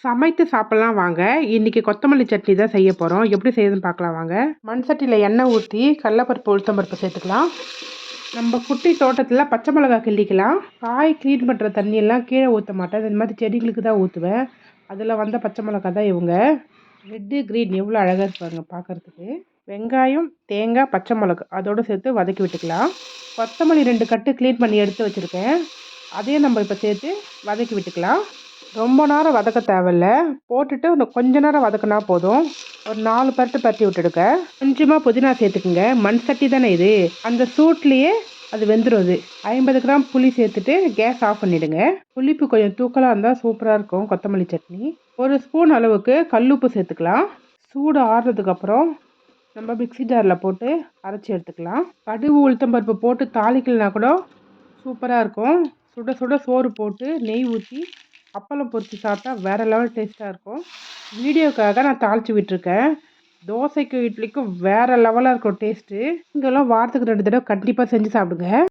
சமைத்து சாப்பிடலாம் வாங்க. இன்னைக்கு கொத்தமல்லி சட்னி தான் செய்ய போகிறோம். எப்படி செய்யுதுன்னு பார்க்கலாம் வாங்க. மண் சட்டியில் எண்ணெய் ஊற்றி கடலப்பருப்பு உளுத்தம்பருப்பு சேர்த்துக்கலாம். நம்ம குட்டி தோட்டத்தில் பச்சை மிளகா கிள்ளிக்கலாம். காய் க்ளீன் பண்ணுற தண்ணியெல்லாம் கீழே ஊற்ற மாட்டேன். இந்த மாதிரி செடிகளுக்கு தான் ஊற்றுவேன். அதில் வந்த பச்சை மிளகா தான் இவங்க. ரெட்டு க்ரீன் எவ்வளோ அழகாக இருப்பாங்க பார்க்குறதுக்கு. வெங்காயம், தேங்காய், பச்சை மிளகா அதோடு சேர்த்து வதக்கி விட்டுக்கலாம். கொத்தமல்லி 2 கட்டு க்ளீன் பண்ணி எடுத்து வச்சுருக்கேன். அதையும் நம்ம இப்போ சேர்த்து வதக்கி விட்டுக்கலாம். ரொம்ப நேரம் வதக்க தேவையில்ல. போட்டுட்டு இன்னும் கொஞ்ச நேரம் வதக்குனா போதும். ஒரு 4 பரட்டி விட்டுடுங்க. கொஞ்சமாக புதினா சேர்த்துக்குங்க. மண் சட்டி தானே இது, அந்த சூட்லேயே அது வெந்துடும். இது 50 கிராம் புளி சேர்த்துட்டு கேஸ் ஆஃப் பண்ணிவிடுங்க. புளிப்பு கொஞ்சம் தூக்கலாக இருந்தால் சூப்பராக இருக்கும் கொத்தமல்லி சட்னி. 1 ஸ்பூன் அளவுக்கு கல்லுப்பு சேர்த்துக்கலாம். சூடு ஆறுறதுக்கப்புறம் நம்ம மிக்ஸி ஜாரில் போட்டு அரைச்சி எடுத்துக்கலாம். கடுகு உளுத்தம்பருப்பு போட்டு தாளிக்கலனா கூட சூப்பராக இருக்கும். சுட சுட சோறு போட்டு நெய் ஊற்றி அப்பளம் பொரித்து சாப்பிட்டா வேறு லெவல் டேஸ்ட்டாக இருக்கும். வீடியோக்காக நான் தாளித்து விட்டுருக்கேன். தோசைக்கும் இட்லிக்கும் வேறு லெவலாக இருக்கும் டேஸ்ட்டு. இங்கெல்லாம் வாரத்துக்கு 2 தடவை கண்டிப்பாக செஞ்சு சாப்பிடுங்க.